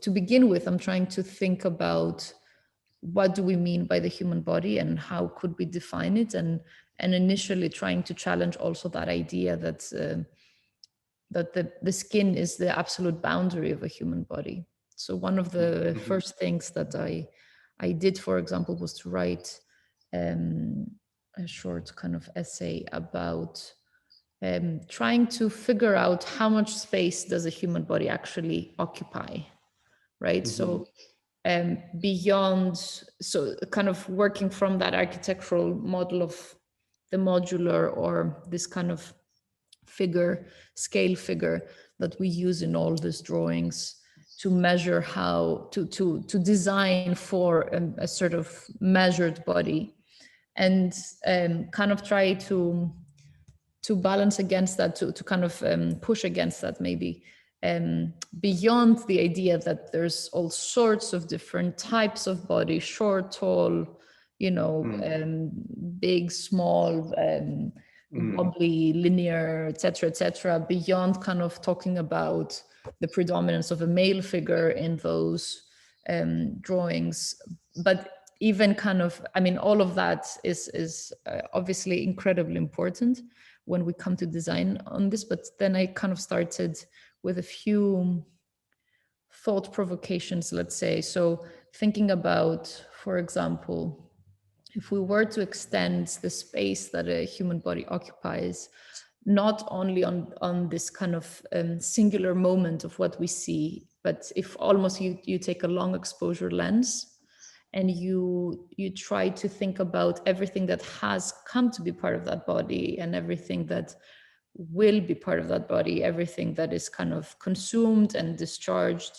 to begin with, I'm trying to think about what do we mean by the human body and how could we define it, and initially trying to challenge also that idea that the skin is the absolute boundary of a human body. So one of the first things that I did, for example, was to write a short kind of essay about trying to figure out how much space does a human body actually occupy, right? So beyond, so kind of working from that architectural model of the modular, or this kind of scale figure that we use in all these drawings to measure how to design for a sort of measured body, and kind of try to balance against that, to kind of push against that, maybe beyond the idea that there's all sorts of different types of body, short, tall, you know, big, small, wobbly, linear, etc., beyond kind of talking about the predominance of a male figure in those drawings. But even kind of, I mean, all of that is obviously incredibly important when we come to design on this. But then I kind of started with a few thought provocations, let's say. So thinking about, for example, if we were to extend the space that a human body occupies, not only on this kind of singular moment of what we see, but if almost you take a long exposure lens and you try to think about everything that has come to be part of that body and everything that will be part of that body, everything that is kind of consumed and discharged.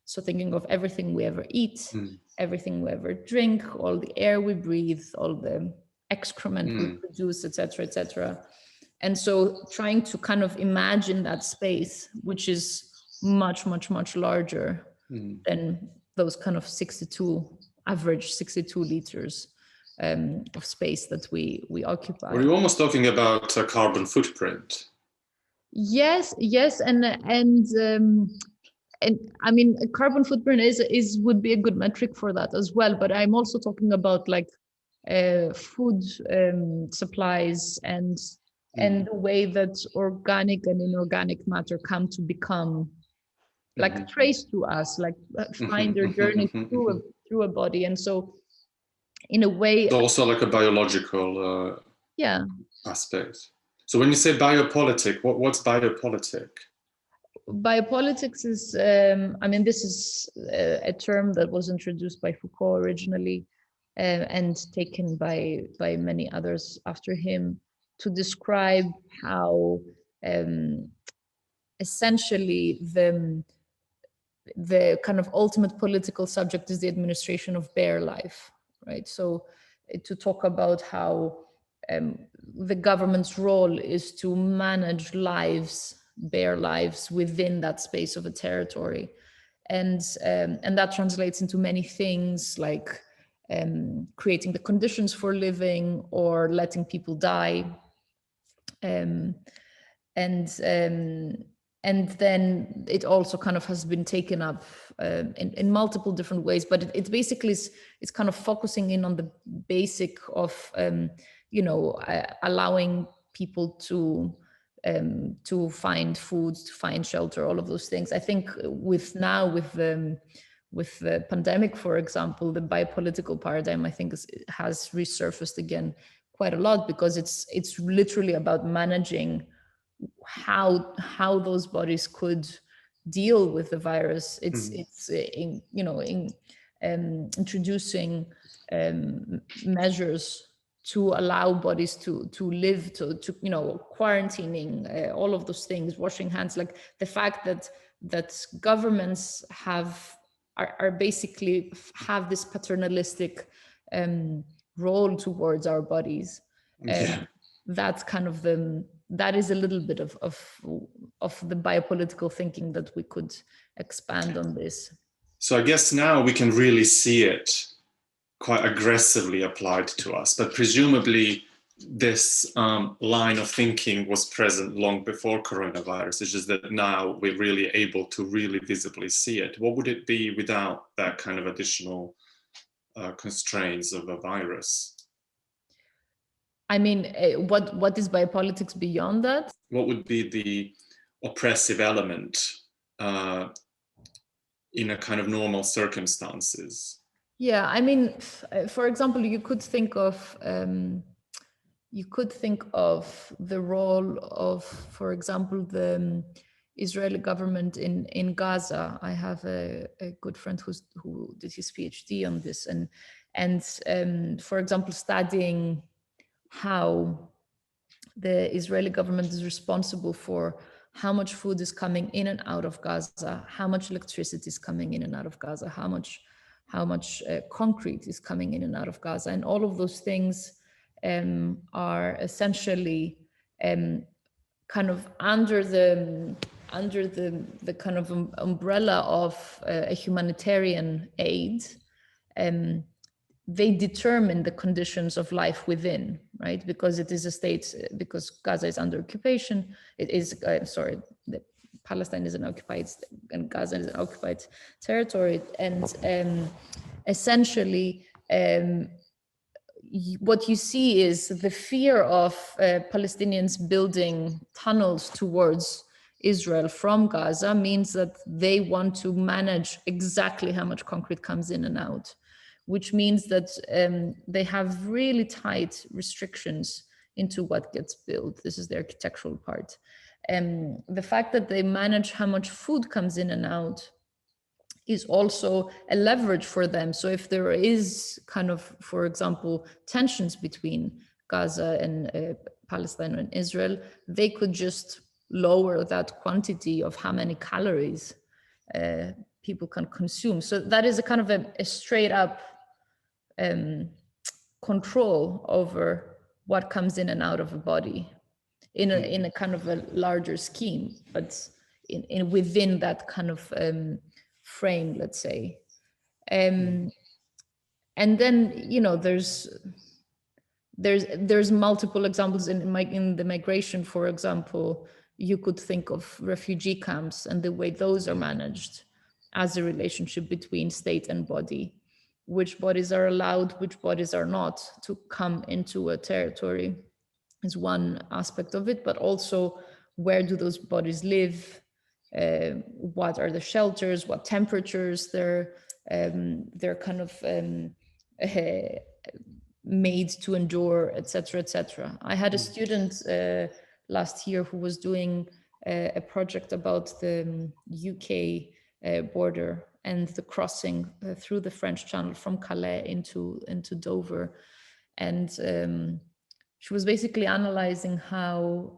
So thinking of everything we ever eat, everything we ever drink, all the air we breathe, all the excrement we produce, etc. And so trying to kind of imagine that space, which is much, much, much larger than those kind of average 62 liters of space that we occupy. Were you almost talking about a carbon footprint? Yes, and I mean, a carbon footprint would be a good metric for that as well. But I'm also talking about like food supplies and the way that organic and inorganic matter come to become like traced to us, like find their journey through a body. And so in a way, it's also like a biological aspect. So when you say biopolitic, what's biopolitic? Biopolitics is, I mean, this is a term that was introduced by Foucault originally and taken by many others after him to describe how essentially the kind of ultimate political subject is the administration of bare life, right? So to talk about how the government's role is to manage bare lives within that space of a territory, and that translates into many things like creating the conditions for living or letting people die, and then it also kind of has been taken up in multiple different ways, but it basically it's kind of focusing in on the basic of allowing people to find food, to find shelter, all of those things. I think with the pandemic, for example, the biopolitical paradigm, I think has resurfaced again quite a lot, because it's literally about managing how those bodies could deal with the virus. It's introducing measures to allow bodies to live, to quarantining, all of those things, washing hands, like the fact that governments are basically have this paternalistic role towards our bodies. That's kind of that is a little bit of the biopolitical thinking that we could expand on this. So I guess now we can really see it quite aggressively applied to us, but presumably this line of thinking was present long before coronavirus. It's just that now we're really able to really visibly see it. What would it be without that kind of additional constraints of a virus? I mean, what is biopolitics beyond that? What would be the oppressive element in a kind of normal circumstances? Yeah, I mean, for example, you could think of the role of, for example, the Israeli government in Gaza. I have a good friend who did his PhD on this, and for example, studying how the Israeli government is responsible for how much food is coming in and out of Gaza, how much electricity is coming in and out of Gaza, how much concrete is coming in and out of Gaza, and all of those things are essentially kind of under the kind of umbrella of a humanitarian aid. They determine the conditions of life within, right? Because it is a state, because Gaza is under occupation. It is, Palestine is an occupied, and Gaza is an occupied territory. And essentially, what you see is the fear of Palestinians building tunnels towards Israel from Gaza means that they want to manage exactly how much concrete comes in and out, which means that they have really tight restrictions into what gets built. This is the architectural part. The fact that they manage how much food comes in and out is also a leverage for them. So if there is kind of, for example, tensions between Gaza and Palestine and Israel, they could just lower that quantity of how many calories people can consume. So that is a kind of a straight up control over what comes in and out of a body in a kind of a larger scheme, but in within that kind of frame, let's say. And then, you know, there's multiple examples in the migration. For example, you could think of refugee camps and the way those are managed as a relationship between state and body. Which bodies are allowed, which bodies are not to come into a territory is one aspect of it, but also where do those bodies live? What are the shelters? What temperatures they're kind of made to endure, etc., etc. I had a student last year who was doing a project about the UK border and the crossing through the French Channel from Calais into Dover, and she was basically analyzing how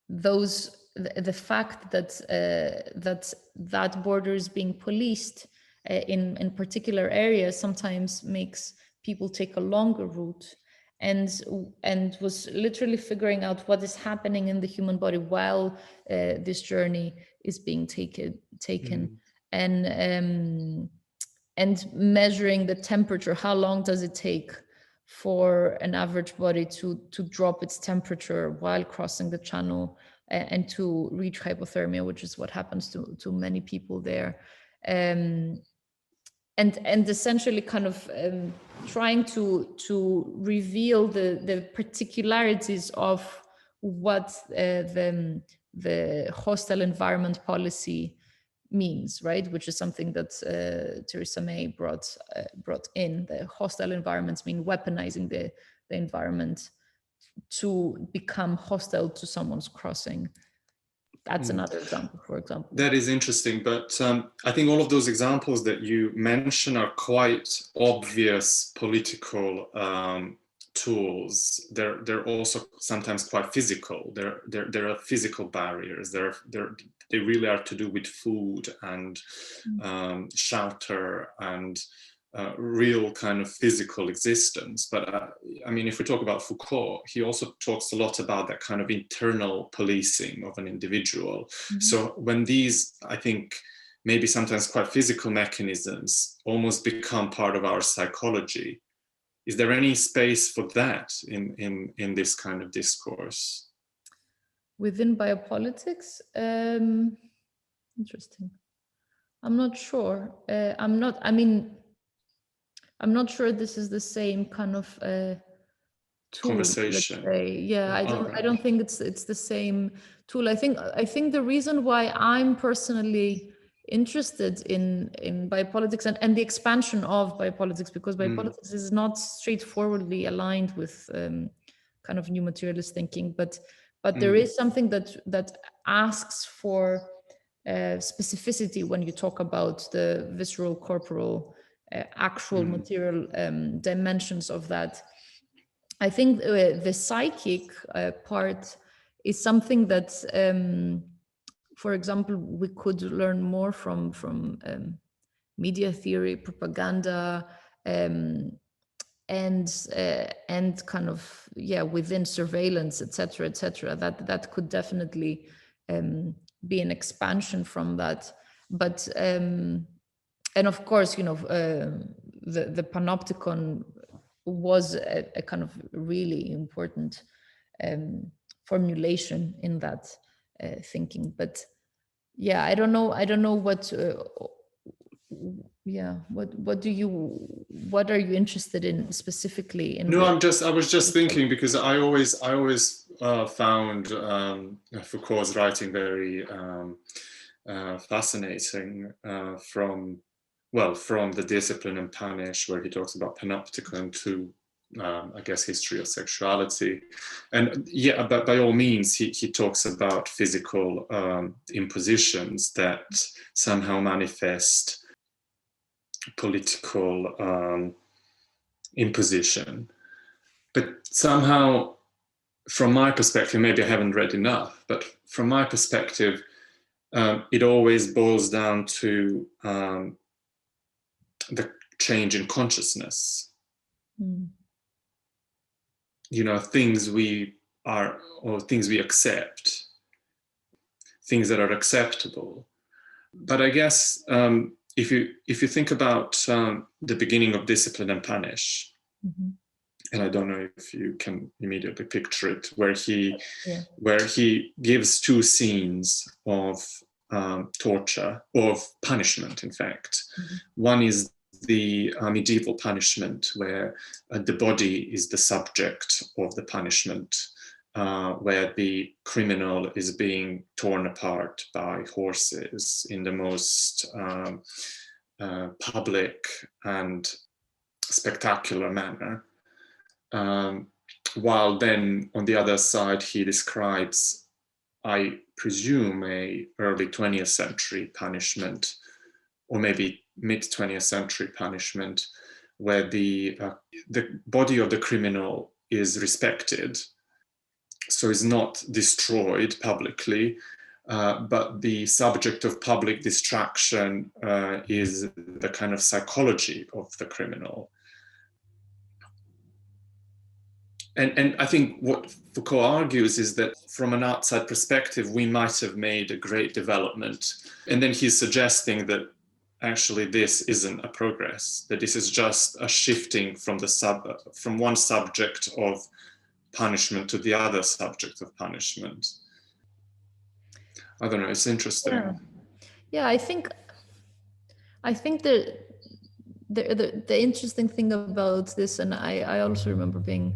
the fact that that border is being policed in particular areas sometimes makes people take a longer route, and was literally figuring out what is happening in the human body while this journey is being taken, and measuring the temperature. How long does it take for an average body to drop its temperature while crossing the channel and to reach hypothermia, which is what happens to many people there. And essentially kind of trying to reveal the particularities of what the hostile environment policy means, right? Which is something that Theresa May brought in. The hostile environments mean weaponizing the environment to become hostile to someone's crossing. That's another example, for example. That is interesting, but I think all of those examples that you mention are quite obvious political tools. They're also sometimes quite physical. There are physical barriers. They really are to do with food and shelter and real kind of physical existence. But I mean, if we talk about Foucault, he also talks a lot about that kind of internal policing of an individual. So when these, I think, maybe sometimes quite physical mechanisms almost become part of our psychology, Is there any space for that in this kind of discourse? Within biopolitics? Interesting. I'm not sure. I'm not sure this is the same kind of tool, conversation. Let's say. Yeah, I don't think it's the same tool. I think the reason why I'm personally interested in biopolitics and the expansion of biopolitics, because biopolitics is not straightforwardly aligned with kind of new materialist thinking, but there is something that asks for specificity when you talk about the visceral, corporal, actual material dimensions of that. I think the psychic part is something that, for example, we could learn more from media theory, propaganda, and kind of within surveillance, etc., etc. That could definitely be an expansion from that. But and of course, the panopticon was a kind of really important formulation in that thinking. But yeah, I don't know what what are you interested in specifically in? No, I was just thinking, because I always found Foucault's writing very fascinating from the Discipline and Punish, where he talks about panopticon, to I guess history of sexuality, and but by all means he talks about physical impositions that somehow manifest political imposition. But somehow, from my perspective, maybe I haven't read enough, but from my perspective, it always boils down to the change in consciousness. Things we accept, things that are acceptable. But I guess if you think about the beginning of Discipline and Punish, and I don't know if you can immediately picture it, where he gives two scenes of torture, of punishment, in fact. One is the medieval punishment, where the body is the subject of the punishment, where the criminal is being torn apart by horses in the most public and spectacular manner. While then on the other side he describes, I presume, a early 20th century punishment, or maybe mid 20th century punishment, where the body of the criminal is respected, so is not destroyed publicly, but the subject of public distraction is the kind of psychology of the criminal. And I think what Foucault argues is that from an outside perspective, we might have made a great development. And then he's suggesting that actually this isn't a progress, that this is just a shifting from one subject of punishment to the other subject of punishment. I don't know, it's interesting. Yeah, I think the interesting thing about this, and I also remember being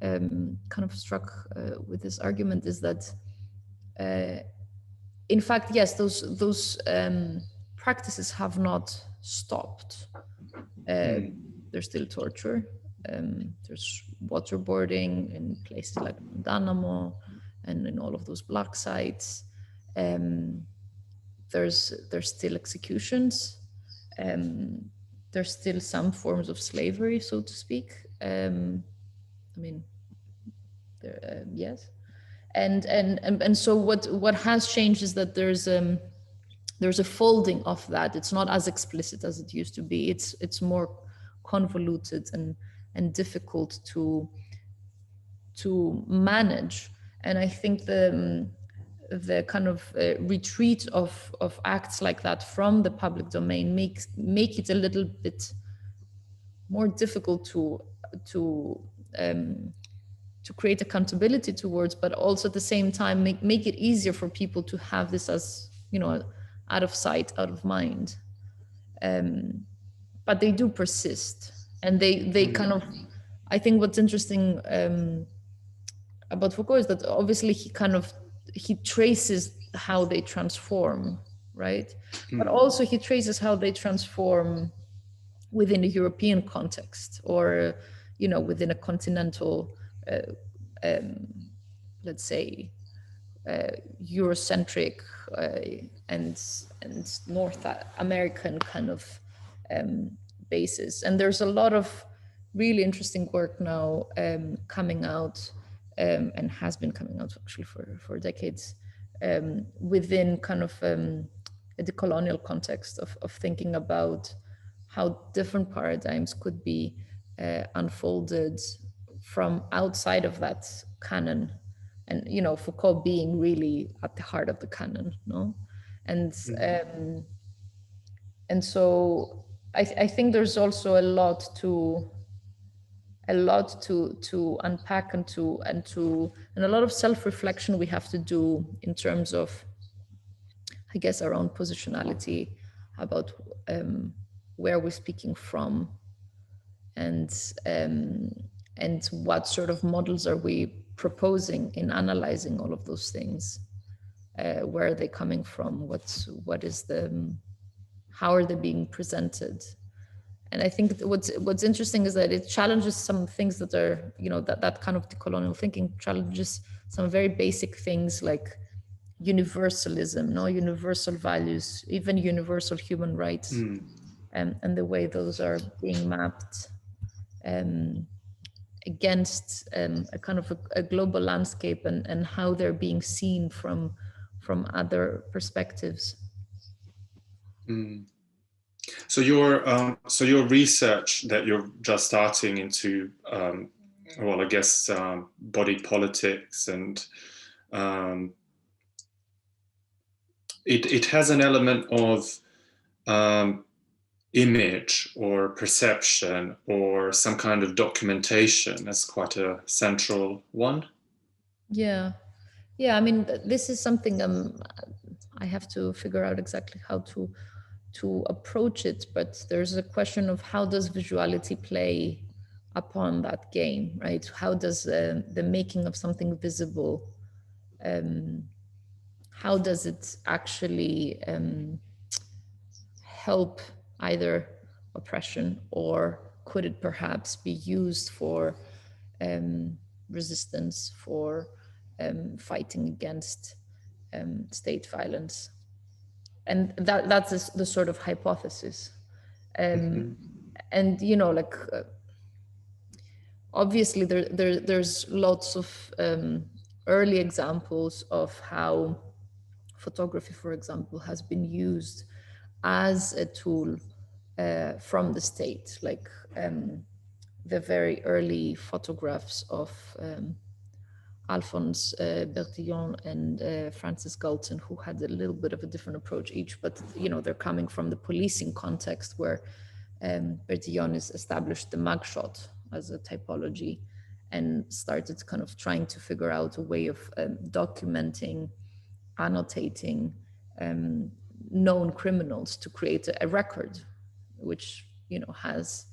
kind of struck with this argument, is that in fact, yes, those practices have not stopped. There's still torture. There's waterboarding in places like Danamo and in all of those black sites. There's still executions. There's still some forms of slavery, so to speak. Yes, and so what has changed is that there's a folding of that. It's not as explicit as it used to be. It's more convoluted and difficult to manage. And I think the kind of retreat of acts like that from the public domain make it a little bit more difficult to create accountability towards, but also at the same time make it easier for people to have this as, you know, out of sight, out of mind. But they do persist, and they kind of, I think what's interesting about Foucault is that obviously he traces how they transform, right? But also he traces how they transform within a European context, or, you know, within a continental, let's say, Eurocentric and North American kind of basis. And there's a lot of really interesting work now coming out, and has been coming out actually for decades, within kind of the colonial context of thinking about how different paradigms could be unfolded from outside of that canon. And, you know, Foucault being really at the heart of the canon, no? And so I think there's also a lot to unpack and a lot of self-reflection we have to do in terms of, I guess, our own positionality about where we're speaking from, and what sort of models are we proposing in analyzing all of those things. Where are they coming from? What is the, how are they being presented? And I think what's interesting is that it challenges some things that are, you know, that kind of decolonial thinking challenges some very basic things like universalism, no, universal values, even universal human rights, and the way those are being mapped against a kind of a global landscape, and how they're being seen from other perspectives. So your research that you're just starting into, well, I guess body politics, and it has an element of image or perception or some kind of documentation as quite a central one. Yeah. I mean, this is something I have to figure out exactly how to approach it, but there's a question of how does visuality play upon that game, right? How does the making of something visible, how does it actually help either oppression, or could it perhaps be used for resistance, for fighting against state violence? And that's the sort of hypothesis. And, you know, like, obviously there's lots of early examples of how photography, for example, has been used as a tool from the state, like the very early photographs of Alphonse Bertillon and Francis Galton, who had a little bit of a different approach each, but, you know, they're coming from the policing context, where Bertillon has established the mugshot as a typology and started kind of trying to figure out a way of documenting, annotating known criminals to create a record, which, you know, has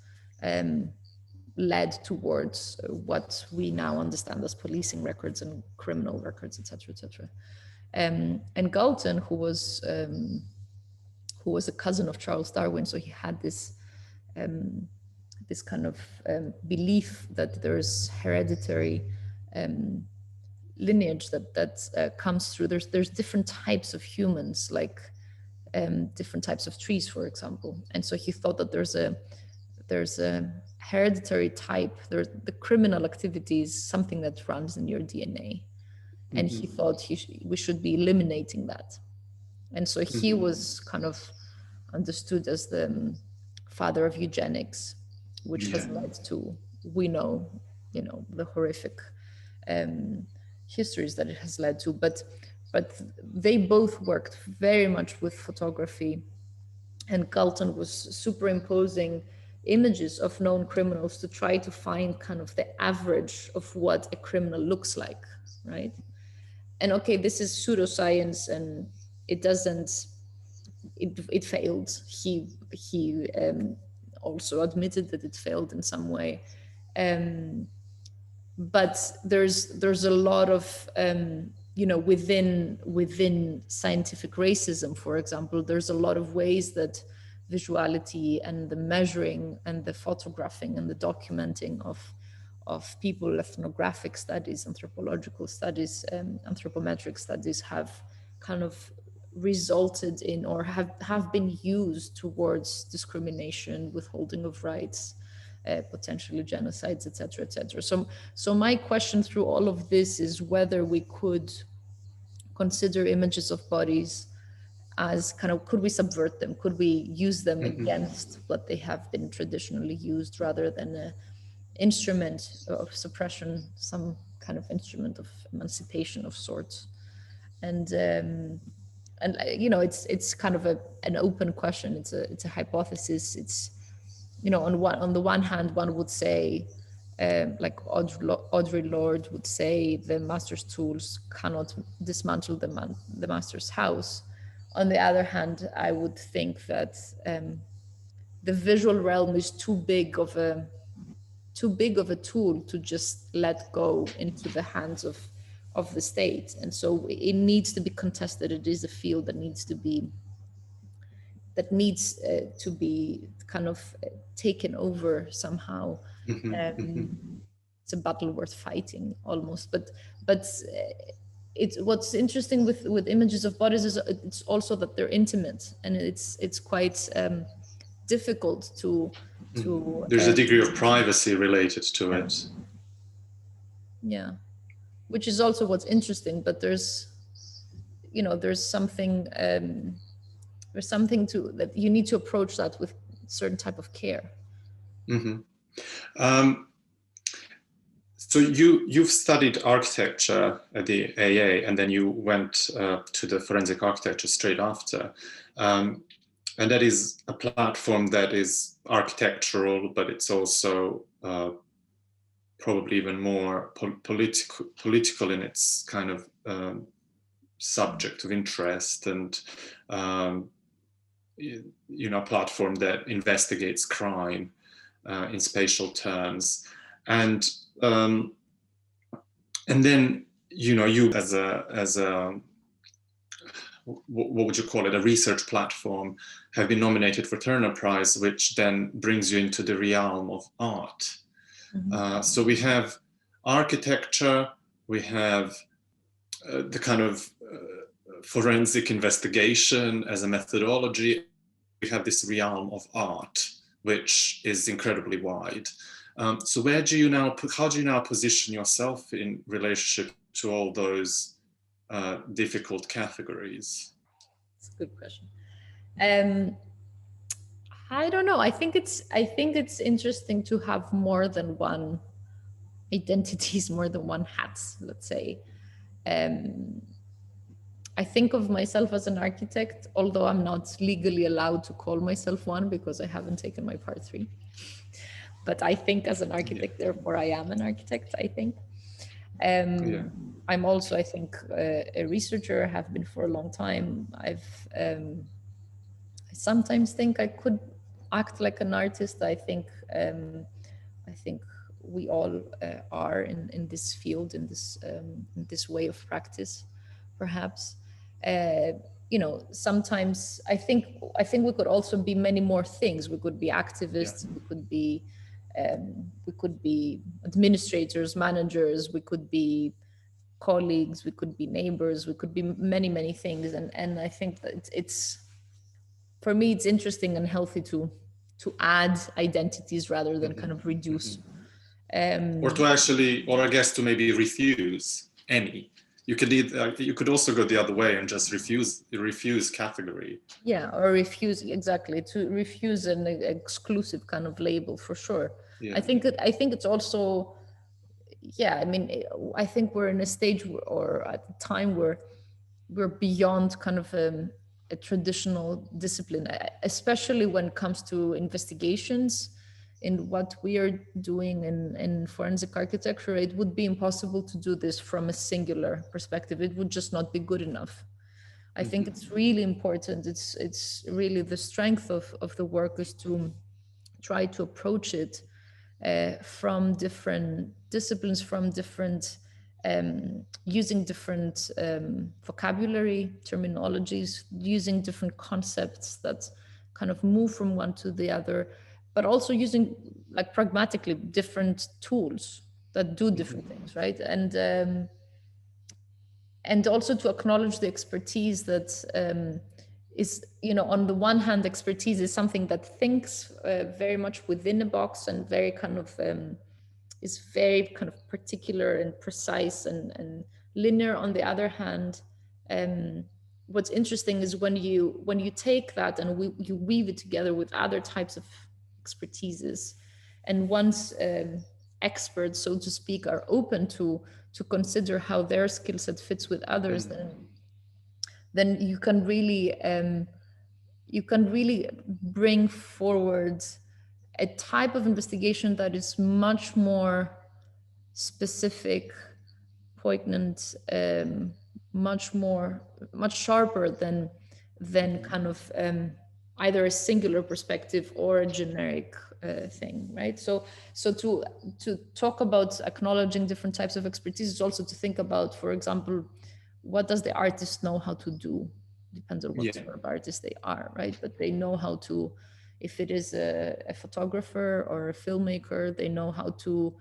led towards what we now understand as policing records and criminal records, etc., etc. And Galton, who was a cousin of Charles Darwin, so he had this kind of belief that there's hereditary lineage that comes through. There's different types of humans, like different types of trees, for example. And so he thought that there's a hereditary type. The criminal activity is something that runs in your DNA, and he thought we should be eliminating that. And so he was kind of understood as the father of eugenics, which has led to, we know, you know, the horrific histories that it has led to. But they both worked very much with photography, and Galton was superimposing images of known criminals to try to find kind of the average of what a criminal looks like, right? And okay, this is pseudoscience, and it doesn't, it failed. He also admitted that it failed in some way. But there's a lot of you know, within scientific racism, for example, there's a lot of ways that visuality and the measuring and the photographing and the documenting of people, ethnographic studies, anthropological studies, anthropometric studies have kind of resulted in, or have been used towards discrimination, withholding of rights, potentially genocides, etc., etc. So my question through all of this is whether we could consider images of bodies as kind of, could we subvert them? Could we use them against what they have been traditionally used, rather than an instrument of suppression, some kind of instrument of emancipation of sorts? And you know, it's kind of an open question. It's a hypothesis. It's, you know, on the one hand, one would say, like Audre Lorde would say, the master's tools cannot dismantle the master's house. On the other hand, I would think that the visual realm is too big of a tool to just let go into the hands of the state, and so it needs to be contested. It is a field that needs to be kind of taken over somehow. It's a battle worth fighting, almost. But it's, what's interesting with images of bodies is it's also that they're intimate, and it's quite difficult to there's a degree of privacy related to it. Yeah, which is also what's interesting. But there's, you know, there's something to that you need to approach that with certain type of care. So you've studied architecture at the AA, and then you went to the forensic architecture straight after. And that is a platform that is architectural, but it's also probably even more political in its kind of subject of interest, and you know, a platform that investigates crime in spatial terms. And then, you know, you as a what would you call it, a research platform, have been nominated for Turner Prize, which then brings you into the realm of art. So we have architecture, we have the kind of forensic investigation as a methodology. We have this realm of art, which is incredibly wide. So how do you now position yourself in relationship to all those difficult categories? That's a good question. I don't know. I think it's interesting to have more than one identities, more than one hats, let's say. I think of myself as an architect, although I'm not legally allowed to call myself one because I haven't taken my part 3. But I think as an architect, therefore I am an architect, I think. I'm also, I think, a researcher, have been for a long time. I sometimes think I could act like an artist. I think we all are in this field, in this way of practice, perhaps. You know, sometimes I think we could also be many more things. We could be activists. We could be administrators, managers. We could be colleagues. We could be neighbors. We could be many things. And I think that it's, for me, it's interesting and healthy to add identities rather than kind of reduce. Or to actually, or I guess to maybe refuse any. You could also go the other way and just refuse category. Yeah, or refuse, exactly, to refuse an exclusive kind of label, for sure. I think it's also, I mean, I think we're in a stage or at a time where we're beyond kind of a traditional discipline, especially when it comes to investigations. in what we are doing in forensic architecture, it would be impossible to do this from a singular perspective. It would just not be good enough. I think it's really important. It's really the strength of the work is to try to approach it from different disciplines, from different, using different vocabulary, terminologies, using different concepts that kind of move from one to the other, but also using, like, pragmatically different tools that do different things, right? And also to acknowledge the expertise that is, you know, on the one hand, expertise is something that thinks very much within a box and very kind of is very kind of particular and precise and linear. On the other hand, what's interesting is when you take that and you weave it together with other types of expertises, and once experts, so to speak, are open to consider how their skill set fits with others, then you can really bring forward a type of investigation that is much more specific, poignant, much sharper than kind of either a singular perspective or a generic thing, right? So to talk about acknowledging different types of expertise is also to think about, for example, what does the artist know how to do? Depends on what sort of artist they are, right? But they know how to, if it is a photographer or a filmmaker, they know how to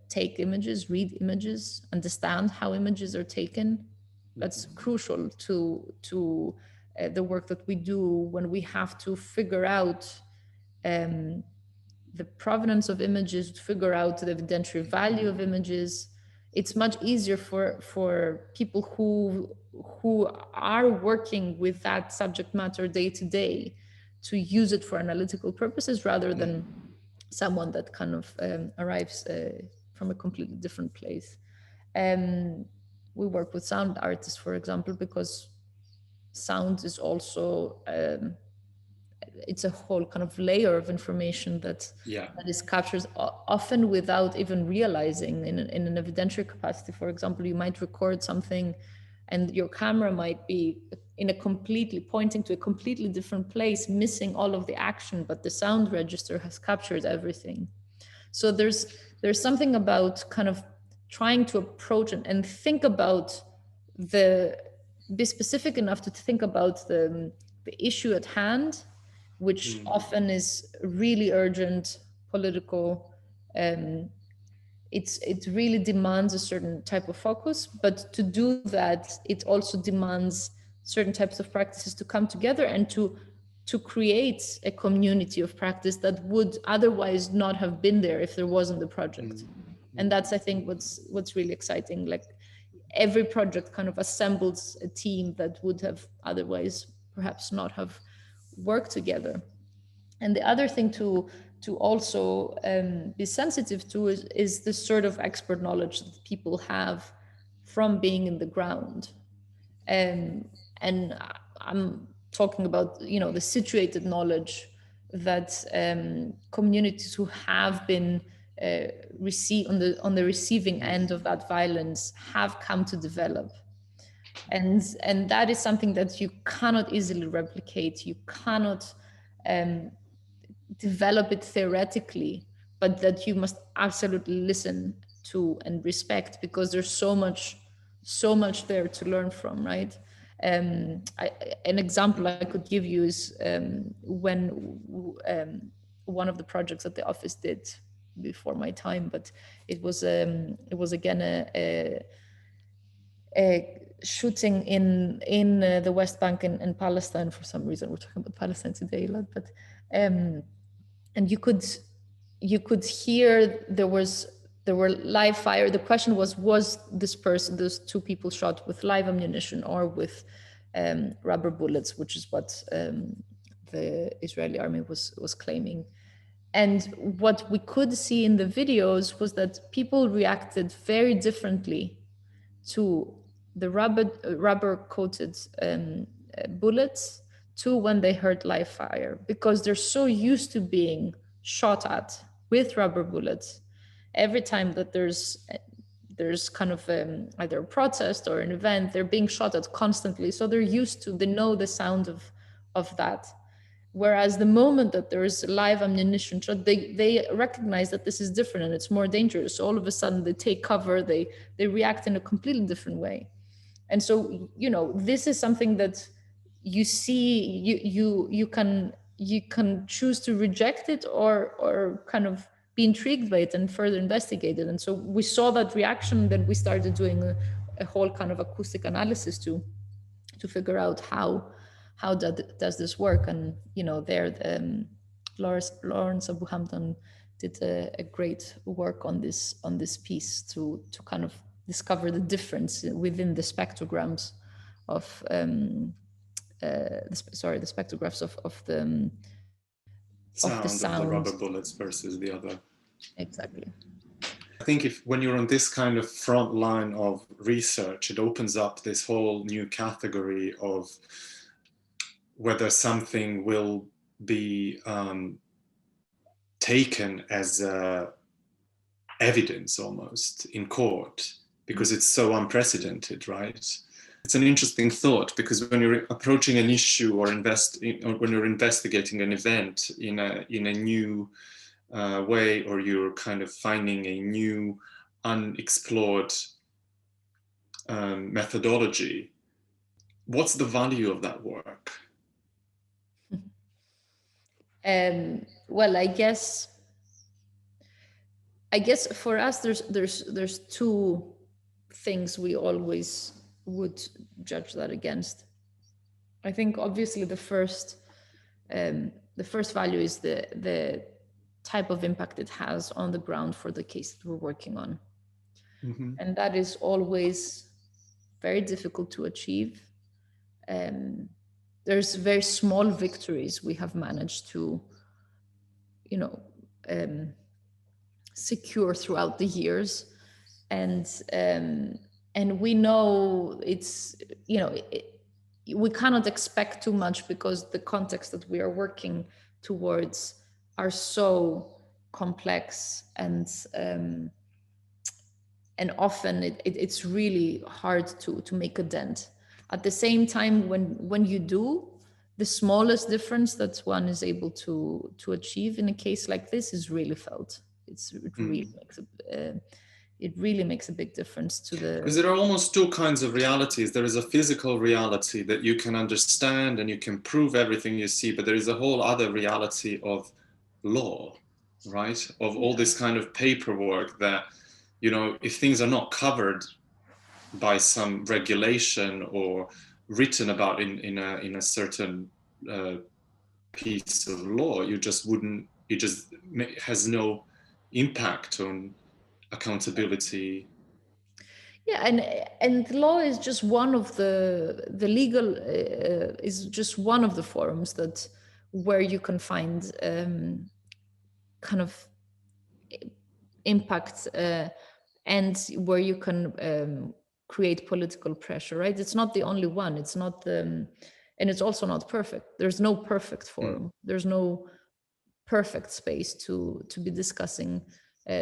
take images, read images, understand how images are taken. That's crucial to the work that we do when we have to figure out the provenance of images, to figure out the evidentiary value of images. It's much easier for people who are working with that subject matter day to day to use it for analytical purposes rather than someone that kind of arrives from a completely different place. We work with sound artists, for example, because sound is also it's a whole kind of layer of information that is captured often without even realizing. In an evidentiary capacity, for example, you might record something and your camera might be in a completely pointing to a completely different place, missing all of the action, but the sound register has captured everything. So there's something about kind of trying to approach and think about be specific enough to think about the issue at hand, which often is really urgent, political. It really demands a certain type of focus, but to do that, it also demands certain types of practices to come together and to create a community of practice that would otherwise not have been there if there wasn't the project. And that's, I think, what's really exciting. Like, every project kind of assembles a team that would have otherwise perhaps not have worked together. And the other thing to also be sensitive to is this sort of expert knowledge that people have from being in the ground. And I'm talking about, you know, the situated knowledge that communities who have been on the receiving end of that violence have come to develop. And that is something that you cannot easily replicate. You cannot develop it theoretically, but that you must absolutely listen to and respect, because there's so much there to learn from, right? An example I could give you is when one of the projects that the office did before my time, but it was again a shooting in the West Bank in Palestine. For some reason, we're talking about Palestine today a lot, but and you could hear there were live fire. The question was this person, those two people, shot with live ammunition or with rubber bullets, which is what the Israeli army was claiming. And what we could see in the videos was that people reacted very differently to the rubber coated bullets to when they heard live fire, because they're so used to being shot at with rubber bullets every time that there's kind of either a protest or an event. They're being shot at constantly, so they're used to, they know the sound of that. Whereas the moment that there is live ammunition shot, they recognize that this is different and it's more dangerous. So all of a sudden they take cover, they react in a completely different way. And so, you know, this is something that you see, you can choose to reject it or kind of be intrigued by it and further investigate it. And so we saw that reaction, then we started doing a whole kind of acoustic analysis to figure out how does this work. And, you know, there Lawrence Abuhamdan did a great work on this piece to kind of discover the difference within the spectrograms of the spectrographs of the sound of the rubber bullets versus the other. Exactly. I think when you're on this kind of front line of research, it opens up this whole new category of whether something will be taken as evidence almost in court, because it's so unprecedented, right? It's an interesting thought, because when you're approaching an issue or when you're investigating an event in a new way, or you're kind of finding a new unexplored methodology, what's the value of that work? Well, I guess for us, there's two things we always would judge that against. I think obviously the first value is the type of impact it has on the ground for the case that we're working on. Mm-hmm. And that is always very difficult to achieve. There's very small victories we have managed to, you know, secure throughout the years. And we know it's, you know, we cannot expect too much, because the context that we are working towards are so complex, and often it's really hard to make a dent. At the same time, when you do, the smallest difference that one is able to achieve in a case like this is really felt. It really makes a big difference to the... Because there are almost two kinds of realities. There is a physical reality that you can understand and you can prove everything you see, but there is a whole other reality of law, right? Of all this kind of paperwork that, you know, if things are not covered by some regulation or written about in a certain piece of law, it just has no impact on accountability. Yeah, and law is just one of the legal is just one of the forums where you can find kind of impact and where you can create political pressure, right? It's not the only one. It's not and it's also not perfect. There's no perfect forum. There's no perfect space to be discussing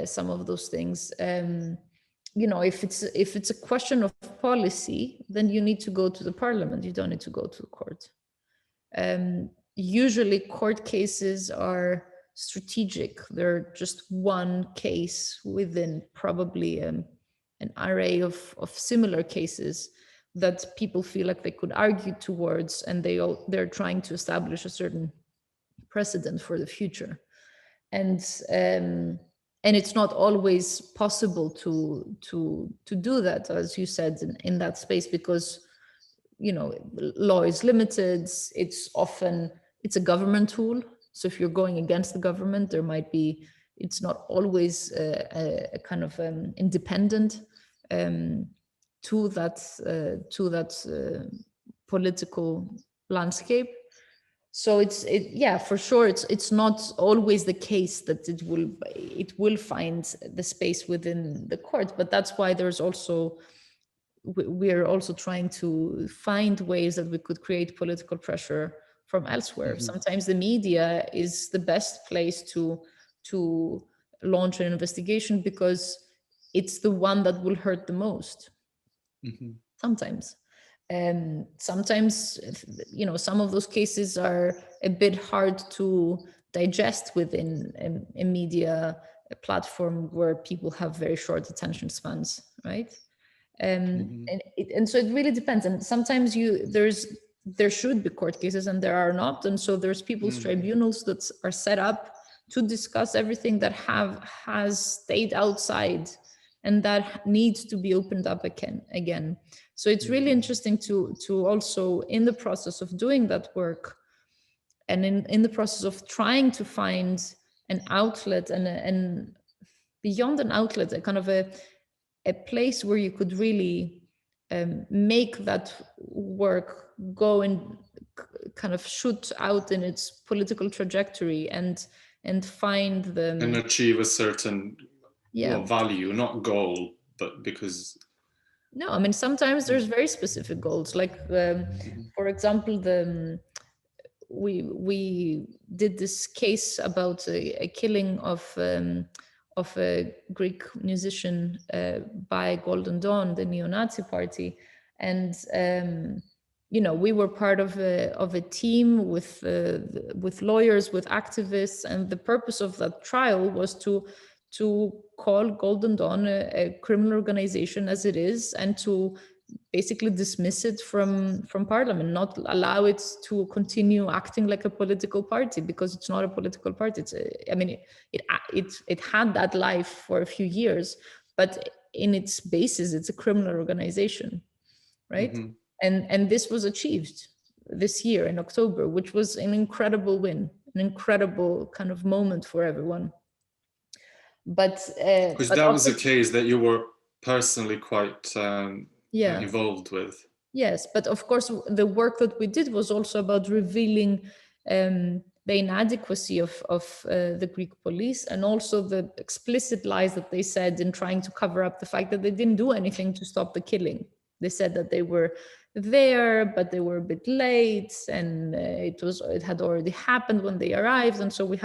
some of those things. You know, if it's a question of policy, then you need to go to the parliament. You don't need to go to the court. Usually court cases are strategic. They're just one case within probably an array of similar cases that people feel like they could argue towards, and they're trying to establish a certain precedent for the future. And it's not always possible to do that, as you said, in that space, because, you know, law is limited. It's a government tool. So if you're going against the government, it's not always a kind of independent to that political landscape. So for sure, it's not always the case that it will find the space within the court, but that's why we're also trying to find ways that we could create political pressure from elsewhere. Mm-hmm. Sometimes the media is the best place to to launch an investigation because it's the one that will hurt the most. Sometimes. Sometimes, you know, some of those cases are a bit hard to digest within a media platform where people have very short attention spans, right? And so it really depends. And sometimes there should be court cases and there are not. And so there's people's tribunals that are set up to discuss everything that has stayed outside and that needs to be opened up again. So it's really interesting to also, in the process of doing that work and in the process of trying to find an outlet and beyond an outlet, a kind of a place where you could really make that work go and kind of shoot out in its political trajectory and find them and achieve a certain value, not goal, but because no, I mean sometimes there's very specific goals, like for example we did this case about a killing of a Greek musician by Golden Dawn, the neo-Nazi party, and you know, we were part of a team with lawyers, with activists, and the purpose of that trial was to call Golden Dawn a criminal organization as it is, and to basically dismiss it from parliament, not allow it to continue acting like a political party, because it's not a political party. I mean, it had that life for a few years, but in its basis, it's a criminal organization, right? And this was achieved this year in October, which was an incredible win, an incredible kind of moment for everyone. But because that was a case that you were personally quite involved with. Yes, but of course the work that we did was also about revealing the inadequacy of the Greek police, and also the explicit lies that they said in trying to cover up the fact that they didn't do anything to stop the killing. They said that they were there, but they were a bit late, and it had already happened when they arrived, and so we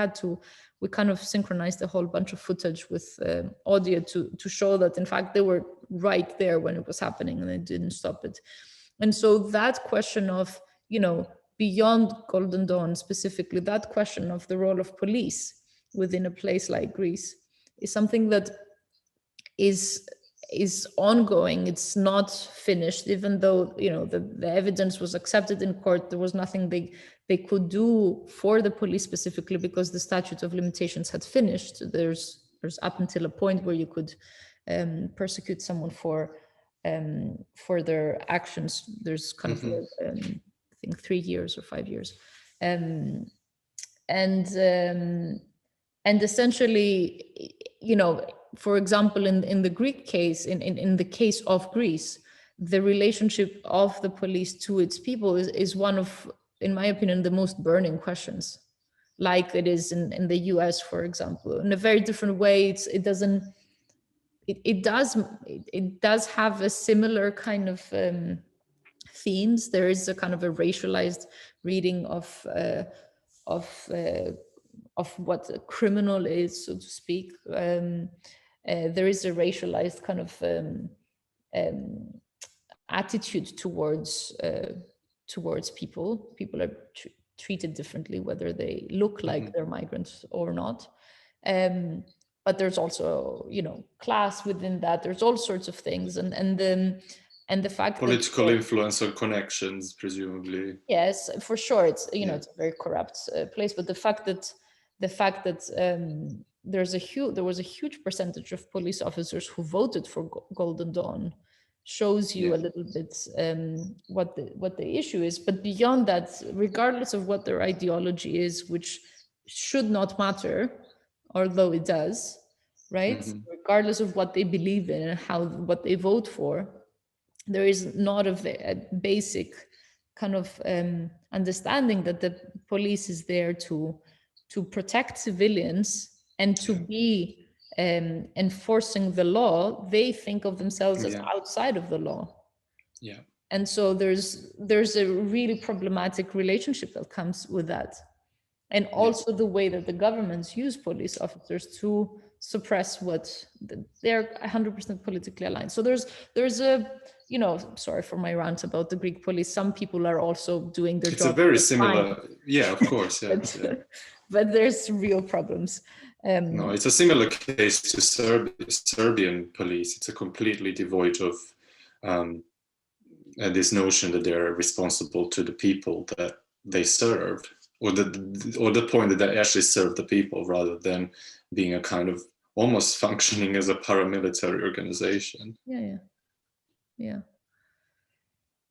kind of synchronized a whole bunch of footage with audio to show that in fact they were right there when it was happening and they didn't stop it. And so that question of, you know, beyond Golden Dawn specifically, that question of the role of police within a place like Greece is something that is ongoing. It's not finished, even though, you know, the evidence was accepted in court. There was nothing they could do for the police specifically because the statute of limitations had finished. There's up until a point where you could persecute someone for their actions. There's kind of I think 3 years or 5 years, and essentially, you know, for example, in the Greek case, in the case of Greece, the relationship of the police to its people is one of, in my opinion, the most burning questions, like it is in the US, for example. In a very different way, it does have a similar kind of themes. There is a kind of a racialized reading of what a criminal is, so to speak. There is a racialized kind of attitude towards people. People are treated differently, whether they look like they're migrants or not. But there's also, you know, class within that. There's all sorts of things, and the fact political influence or connections, presumably. Yes, for sure. It's, you know, it's a very corrupt place. But the fact that there was a huge percentage of police officers who voted for Golden Dawn shows you a little bit what the issue is. But beyond that, regardless of what their ideology is, which should not matter, although it does, right? Regardless of what they believe in and what they vote for, there is not a basic kind of understanding that the police is there to protect civilians and to be enforcing the law. They think of themselves as outside of the law. Yeah. And so there's a really problematic relationship that comes with that. and also the way that the governments use police officers to suppress what they're 100% politically aligned. So there's a, you know, sorry for my rant about the Greek police. Some people are also doing their job. It's a very similar, yeah, of course, yeah, but there's real problems. No, it's a similar case to Serbian police. It's a completely devoid of this notion that they're responsible to the people that they serve, or the point that they actually serve the people, rather than being a kind of almost functioning as a paramilitary organization. Yeah.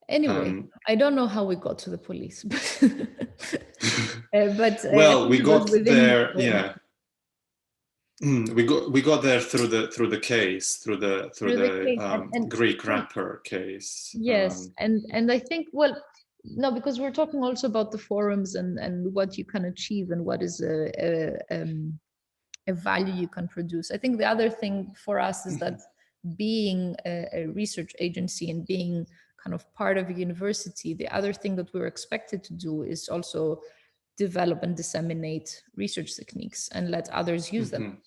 Anyway, I don't know how we got to the police, but well, we got there. Yeah, we got there through the case, through the Greek rapper case. Yes, and I think, well, no, because we're talking also about the forums and what you can achieve and what is a value you can produce. I think the other thing for us is that being a research agency and being kind of part of a university, the other thing that we're expected to do is also develop and disseminate research techniques and let others use them.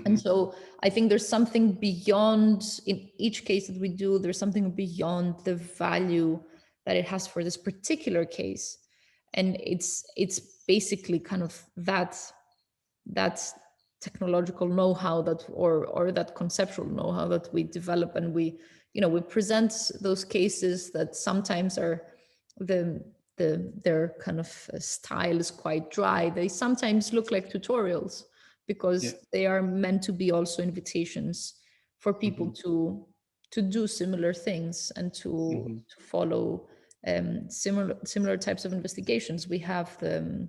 And so I think there's something beyond, in each case that we do, there's something beyond the value that it has for this particular case. And it's basically kind of that technological know-how that, or that conceptual know-how that we develop, and we present those cases that sometimes are their kind of style is quite dry. They sometimes look like tutorials because they are meant to be also invitations for people to do similar things and to follow similar types of investigations. We have the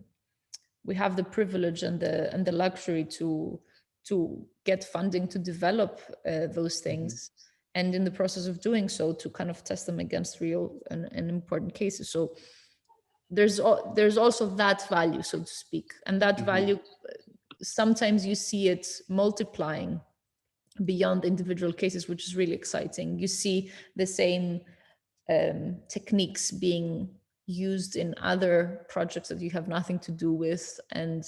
privilege and the luxury to get funding to develop those things, and in the process of doing so, to kind of test them against real and important cases. So there's also that value, so to speak, and that value, sometimes you see it multiplying beyond individual cases, which is really exciting. You see the same techniques being used in other projects that you have nothing to do with, and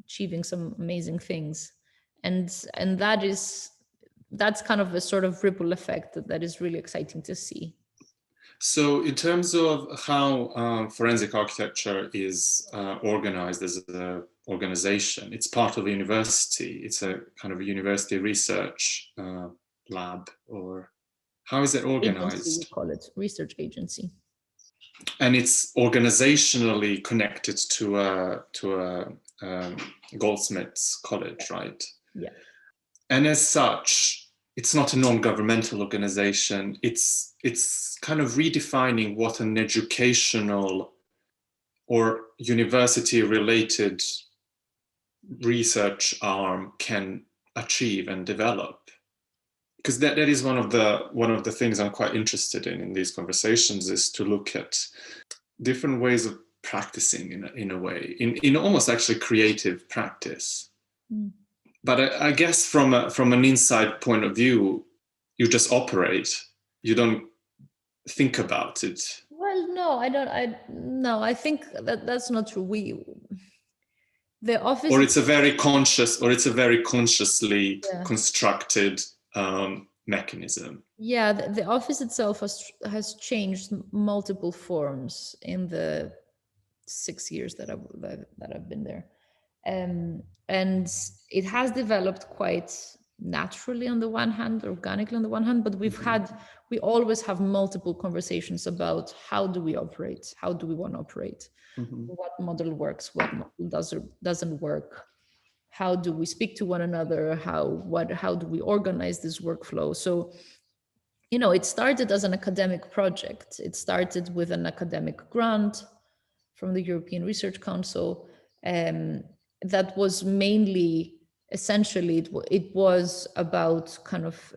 achieving some amazing things, and that's kind of a sort of ripple effect that is really exciting to see. So in terms of how forensic architecture is organized as an organization, it's part of a university. It's a kind of a university research lab, or how is it organized? Agency, we call it research agency. And it's organizationally connected to a Goldsmiths College, right? Yeah. And as such, it's not a non-governmental organization. It's kind of redefining what an educational or university-related research arm can achieve and develop. Because that is one of the things I'm quite interested in these conversations, is to look at different ways of practicing in a way, in almost actually creative practice. But I guess from an inside point of view, you just operate. You don't think about it. Well, no, I don't. I think that's not true. The office, or it's a very consciously constructed mechanism. Yeah, the office itself has changed multiple forms in the 6 years that I've been there. And it has developed quite naturally on the one hand, organically on the one hand, but we always have multiple conversations about how do we operate, how do we want to operate, what model works, what model doesn't work, how do we speak to one another, how do we organize this workflow. So, it started as an academic project. It started with an academic grant from the European Research Council. That was mainly, essentially, it was about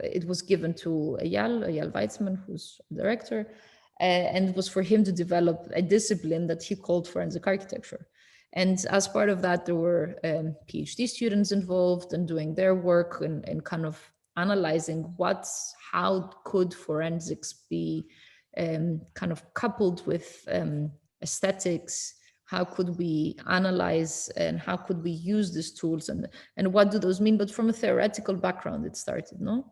it was given to Eyal Weizmann, who's director, and it was for him to develop a discipline that he called forensic architecture. And as part of that, there were PhD students involved in doing their work and kind of analyzing how could forensics be kind of coupled with aesthetics, how could we analyze and how could we use these tools, and what do those mean? But from a theoretical background, it started, no?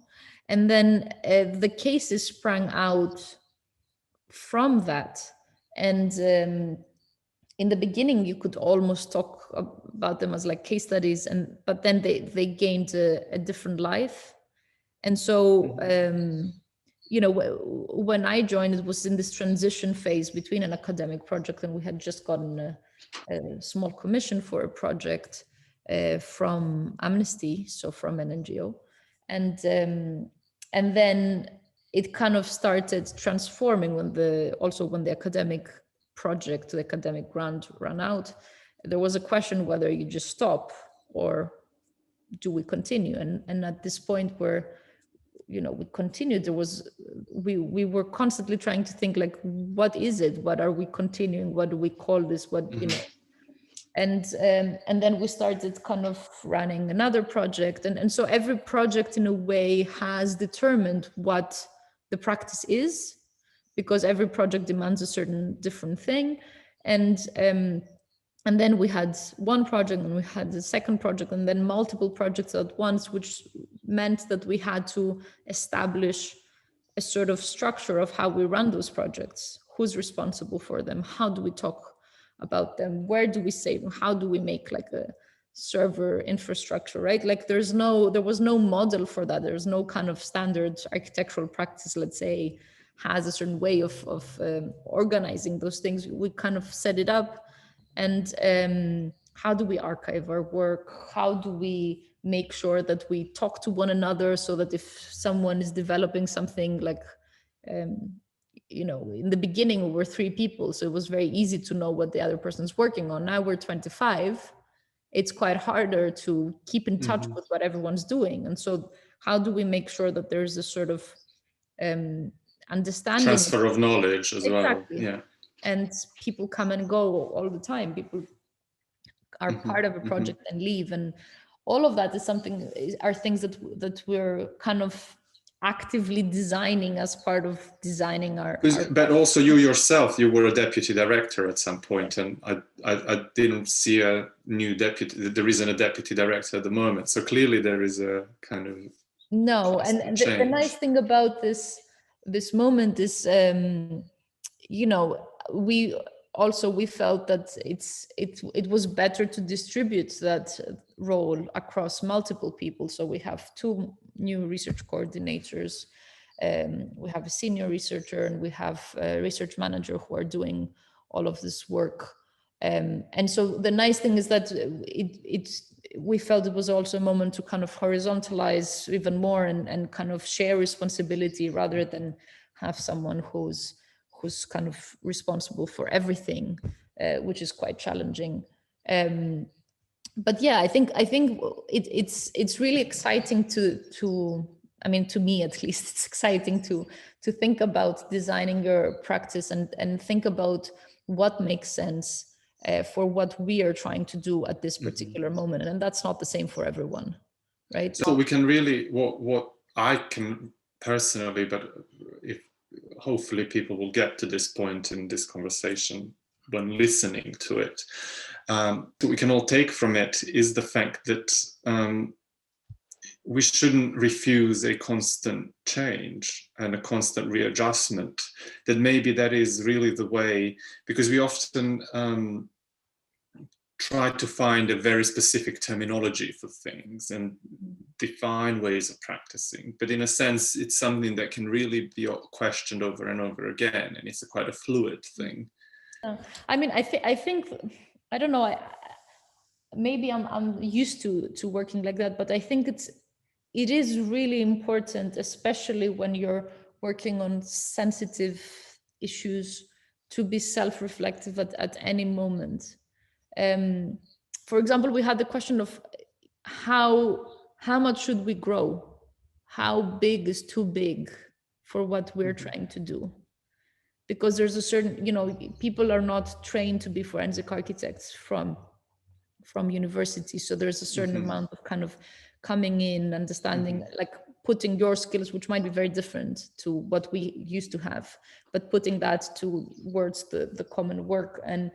And then the cases sprang out from that. And in the beginning, you could almost talk about them as like case studies, but then they gained a different life. And so, you know, when I joined, it was in this transition phase between an academic project, and we had just gotten a small commission for a project from Amnesty, so from an NGO. And then it kind of started transforming when the academic project, the academic grant ran out. There was a question whether you just stop or do we continue? And at this point where, you know, we continued, we were constantly trying to think like, what is it? What are we continuing? What do we call this? What, you know? And then we started kind of running another project. And so every project in a way has determined what the practice is, because every project demands a certain different thing. And then we had one project, and we had the second project, and then multiple projects at once, which meant that we had to establish a sort of structure of how we run those projects. Who's responsible for them? How do we talk about them? Where do we save them? How do we make like a server infrastructure, right? Like there was no model for that. There's no kind of standard architectural practice, let's say, has a certain way of organizing those things. We kind of set it up. And how do we archive our work? How do we make sure that we talk to one another, so that if someone is developing something like, you know, in the beginning we were 3 people, so it was very easy to know what the other person's working on. Now we're 25. It's quite harder to keep in touch with what everyone's doing. And so how do we make sure that there's a sort of understanding, transfer of knowledge as exactly. well? Yeah. And people come and go all the time. People are part of a project and leave, and all of that are things that we're kind of actively designing as part of designing our but also you yourself, you were a deputy director at some point, and I didn't see a new deputy. There isn't a deputy director at the moment, so clearly there is a kind of no. And the nice thing about this moment is, you know, we felt that it was better to distribute that role across multiple people. So we have 2 new research coordinators, we have a senior researcher, and we have a research manager who are doing all of this work. And so the nice thing is that we felt it was also a moment to kind of horizontalize even more and kind of share responsibility, rather than have someone who's kind of responsible for everything, which is quite challenging. But yeah, I think it's really exciting to I mean, to me at least, it's exciting to think about designing your practice and think about what makes sense for what we are trying to do at this particular moment. And that's not the same for everyone, right? So we can really, what I can personally, but if hopefully people will get to this point in this conversation when listening to it, that we can all take from it is the fact that we shouldn't refuse a constant change and a constant readjustment, that maybe that is really the way, because we often try to find a very specific terminology for things and define ways of practicing. But in a sense, it's something that can really be questioned over and over again. And it's quite a fluid thing. I mean, I think, I don't know, maybe I'm used to working like that, but I think it is really important, especially when you're working on sensitive issues, to be self-reflective at any moment. For example, we had the question of how much should we grow? How big is too big for what we're trying to do? Because there's a certain, you know, people are not trained to be forensic architects from university. So there's a certain amount of kind of coming in, understanding, like putting your skills, which might be very different to what we used to have, but putting that towards the common work. And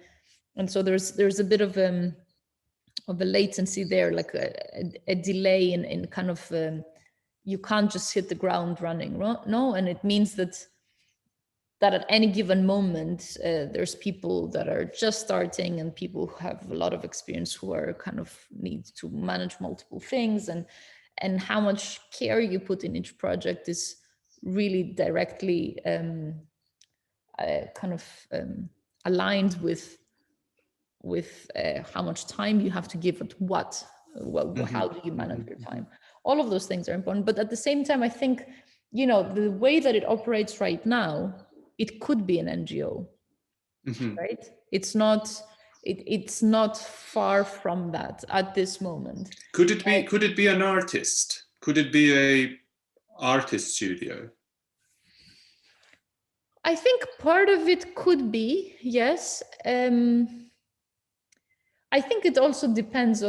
And so there's a bit of a latency there, like a delay in kind of, you can't just hit the ground running, no? And it means that at any given moment, there's people that are just starting and people who have a lot of experience who are kind of need to manage multiple things, and how much care you put in each project is really directly kind of aligned with how much time you have to give it, how do you manage your time? All of those things are important. But at the same time, I think, the way that it operates right now, it could be an NGO, right? It's not far from that at this moment. Could it be an artist? Could it be a artist studio? I think part of it could be, yes. I think it also depends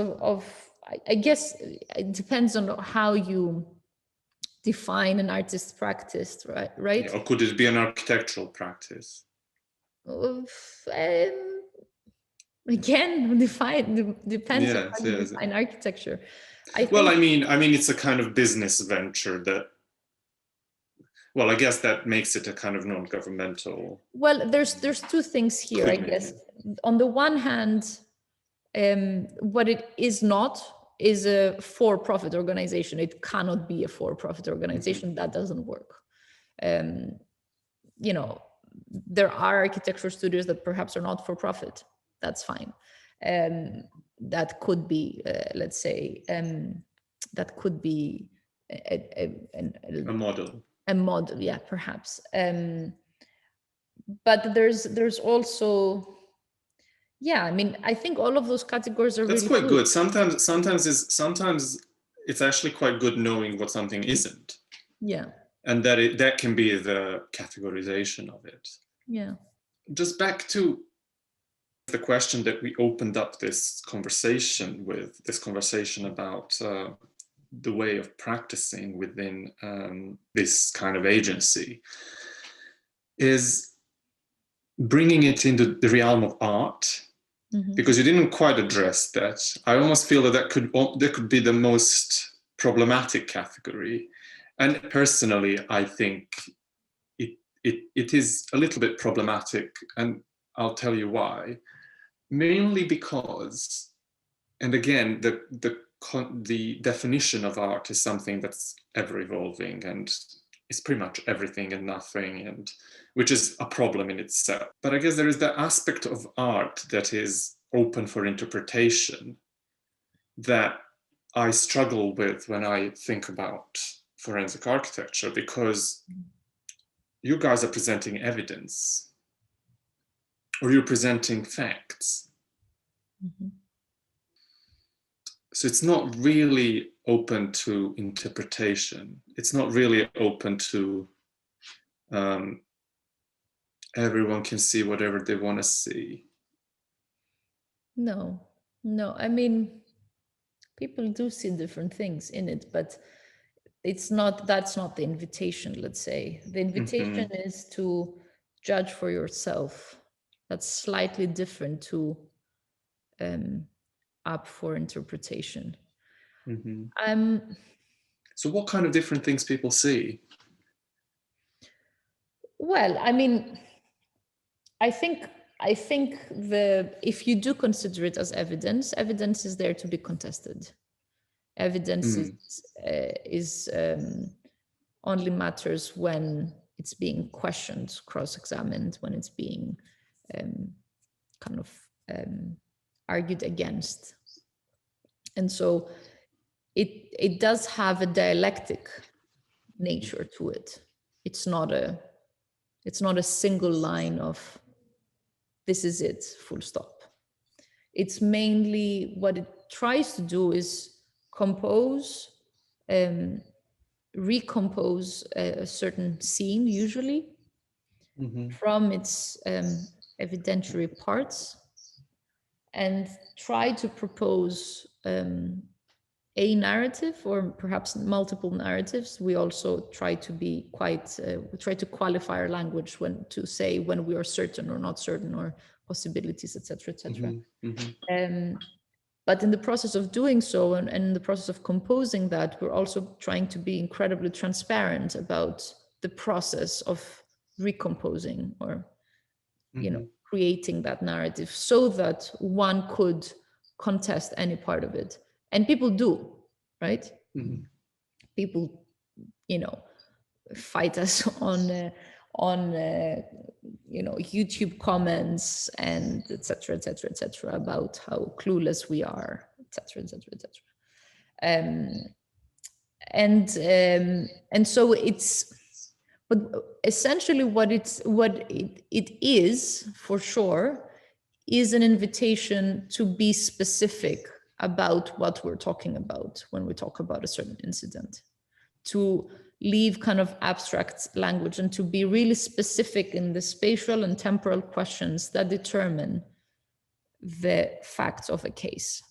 I guess it depends on how you define an artist's practice, right? Yeah, or could it be an architectural practice? Again, depends on how you define architecture. I mean, it's a kind of business venture that, well, I guess that makes it a kind of non-governmental. Well, there's two things here, I guess. On the one hand, what it is not is a for-profit organization. It cannot be a for-profit organization. That doesn't work. There are architecture studios that perhaps are not for-profit. That's fine. That could be, let's say, that could be a model. A model, yeah, perhaps. But there's also, yeah, I mean, I think all of those categories are That's really quite good. Sometimes it's actually quite good knowing what something isn't. Yeah. And that can be the categorization of it. Yeah. Just back to the question that we opened up this conversation about the way of practicing within this kind of agency, is bringing it into the realm of art. Because you didn't quite address that. I almost feel that could be the most problematic category. And personally, I think it is a little bit problematic, and I'll tell you why. Mainly because, and again, the definition of art is something that's ever evolving and is pretty much everything and nothing, and which is a problem in itself. But I guess there is that aspect of art that is open for interpretation that I struggle with when I think about forensic architecture, because you guys are presenting evidence, or you're presenting facts. So it's not really open to interpretation. It's not really open to everyone can see whatever they want to see. No, I mean, people do see different things in it, but that's not the invitation, let's say. The invitation is to judge for yourself. That's slightly different to up for interpretation. So what kind of different things people see? Well, I mean, I think if you do consider it as evidence is there to be contested. Evidence is only matters when it's being questioned, cross-examined, when it's being kind of argued against. And so it does have a dialectic nature to it. It's not a single line of this is it, full stop. It's mainly what it tries to do is compose, recompose a certain scene, usually from its evidentiary parts, and try to propose a narrative, or perhaps multiple narratives. We also try to be quite, we try to qualify our language to say when we are certain or not certain, or possibilities, etc., etc. Mm-hmm. But in the process of doing so, and in the process of composing that, we're also trying to be incredibly transparent about the process of recomposing or, creating that narrative, so that one could contest any part of it. And people do, right? Mm-hmm. People, fight us on YouTube comments and etc., etc., etc., about how clueless we are, etc., etc., etc. And so it's, but essentially what it is for sure is an invitation to be specific about what we're talking about when we talk about a certain incident, to leave kind of abstract language and to be really specific in the spatial and temporal questions that determine the facts of a case,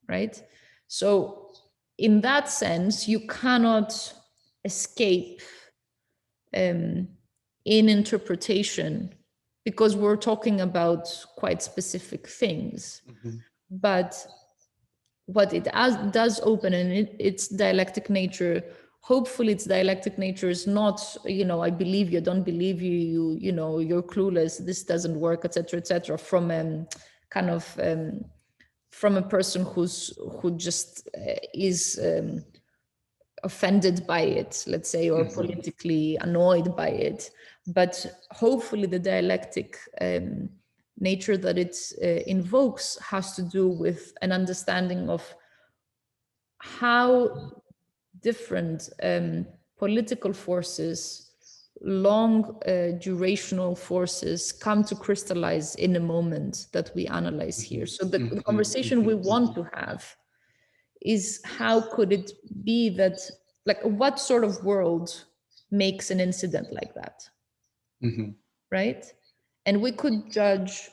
right? So in that sense, you cannot escape in interpretation, because we're talking about quite specific things. But what it does open, and its dialectic nature, hopefully its dialectic nature is not, I believe you, don't believe you, you're clueless, this doesn't work, etc., etc., from kind of from a person who just is offended by it, let's say, or politically annoyed by it. But hopefully the dialectic nature that it invokes has to do with an understanding of how different political forces, long durational forces, come to crystallize in a moment that we analyze here. So the conversation we want to have is, how could it be that, like, what sort of world makes an incident like that? Right? And we could judge,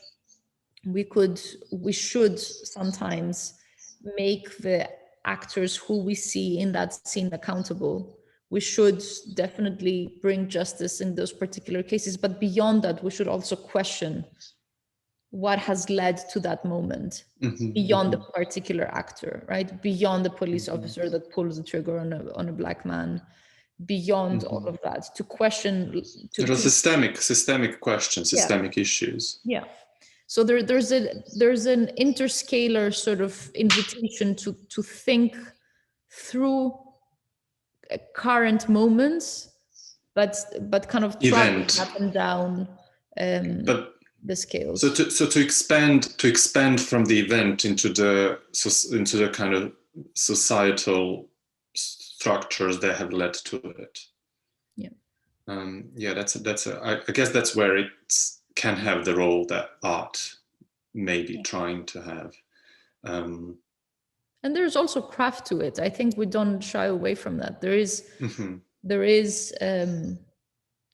we should sometimes make the actors who we see in that scene accountable. We should definitely bring justice in those particular cases, but beyond that, we should also question what has led to that moment, beyond the particular actor, right? Beyond the police officer that pulls the trigger on a black man, beyond all of that, to question. There are systemic questions, systemic issues. Yeah. So there's an interscalar sort of invitation to think through current moments, but kind of track up and down the scales. So to expand from the event into the kind of societal structures that have led to it. I guess that's where it can have the role that art may be trying to have. And there's also craft to it. I think we don't shy away from that. There is a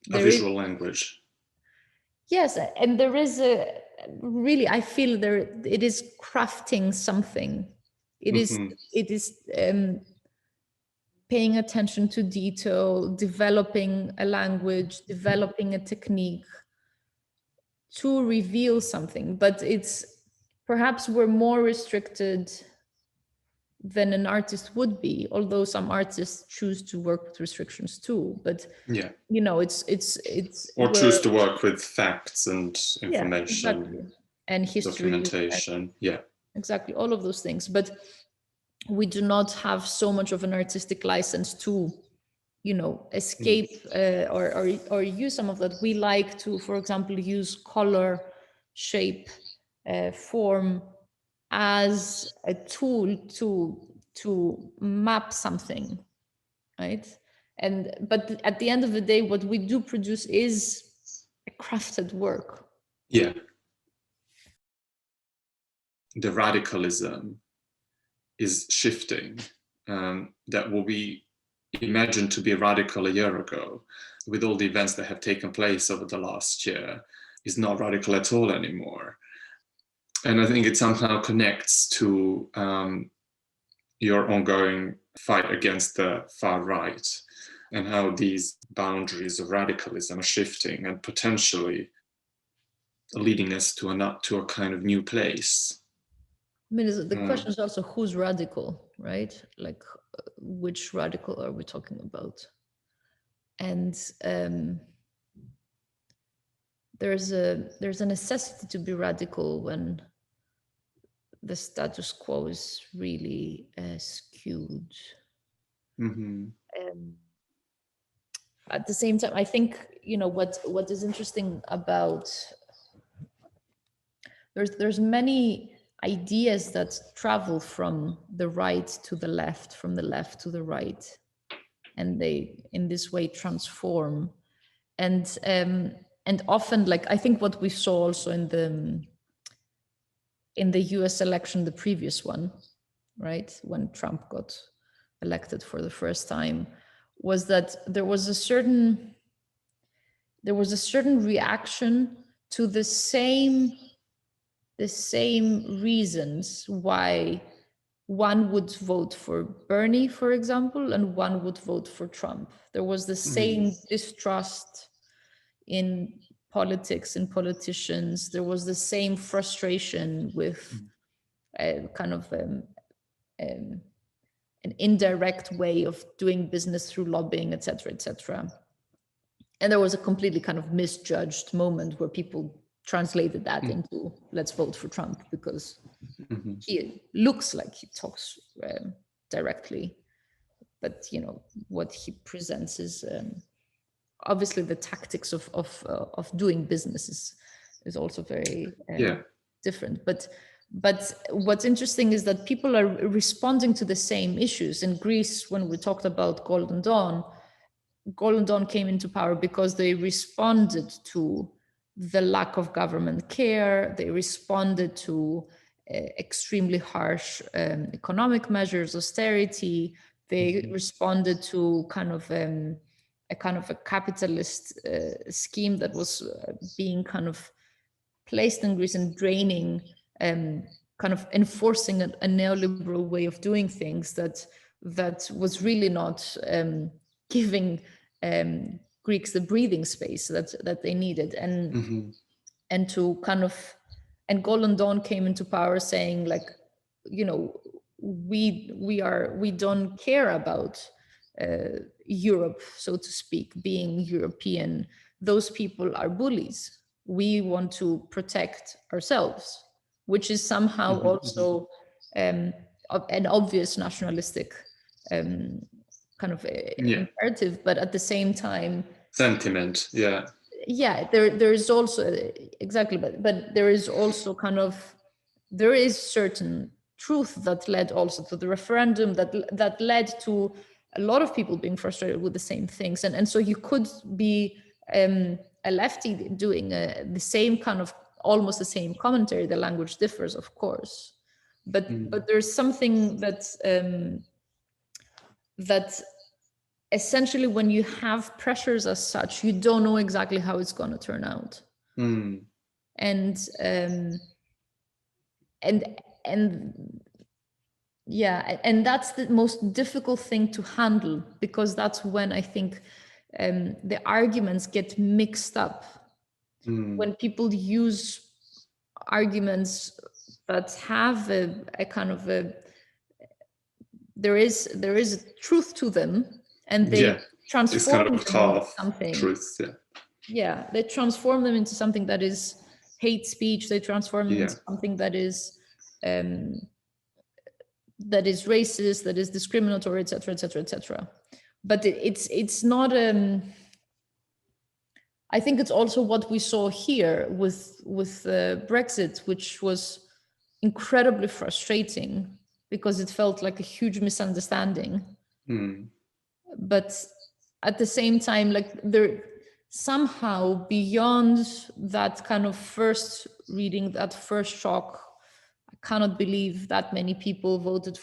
visual language. Yes, and there is a really, I feel it is crafting something. It is paying attention to detail, developing a language, developing a technique to reveal something. But it's perhaps we're more restricted than an artist would be, although some artists choose to work with restrictions too. But it's or choose to work with facts and information, exactly. And history, documentation, exactly, all of those things. But we do not have so much of an artistic license to, escape or use some of that. We like to, for example, use color, shape, form as a tool to map something, right? But at the end of the day, what we do produce is a crafted work. Yeah. The radicalism is shifting. That will be imagined to be radical a year ago, with all the events that have taken place over the last year, is not radical at all anymore. And I think it somehow connects to your ongoing fight against the far right, and how these boundaries of radicalism are shifting and potentially leading us to a kind of new place. I mean, the question is also who's radical, right? Like, which radical are we talking about? And there's a necessity to be radical when the status quo is really skewed. At the same time, I think, you know, what is interesting about there's many ideas that travel from the right to the left, from the left to the right, and they in this way transform. And often, like, I think what we saw also in the US election, the previous one, right, when Trump got elected for the first time, was that there was a certain reaction to the same reasons why one would vote for Bernie, for example, and one would vote for Trump. There was the same distrust in politics and politicians. There was the same frustration with kind of an indirect way of doing business through lobbying, etc., etc. And there was a completely kind of misjudged moment where people translated that into let's vote for Trump because he looks like he talks directly, but you know what he presents is obviously the tactics of doing business is also very different. But what's interesting is that people are responding to the same issues. In Greece, when we talked about Golden Dawn came into power because they responded to the lack of government care. They responded to extremely harsh economic measures, austerity. They responded to kind of a capitalist scheme that was being kind of placed in Greece and draining, kind of enforcing a neoliberal way of doing things that was really not giving Greeks the breathing space that they needed, and to kind of, and Golden Dawn came into power saying, like, you know, we don't care about Europe, so to speak, being European. Those people are bullies. We want to protect ourselves, which is somehow also an obvious nationalistic kind of imperative, but at the same time sentiment. There is also exactly, but there is also kind of, there is certain truth that led also to the referendum, that led to a lot of people being frustrated with the same things, and so you could be a lefty doing the same kind of, almost the same commentary. The language differs, of course, but there's something that essentially, when you have pressures as such, you don't know exactly how it's going to turn out. And that's the most difficult thing to handle, because that's when I think the arguments get mixed up. When people use arguments that have a kind of there is a truth to them, and they transform them into something. Truth, they transform them into something that is hate speech. They transform them into something that is racist, that is discriminatory, etc., etc., etc. But it's not. I think it's also what we saw here with Brexit, which was incredibly frustrating because it felt like a huge misunderstanding. But at the same time, like, there somehow beyond that kind of first reading, that first shock, I cannot believe that many people voted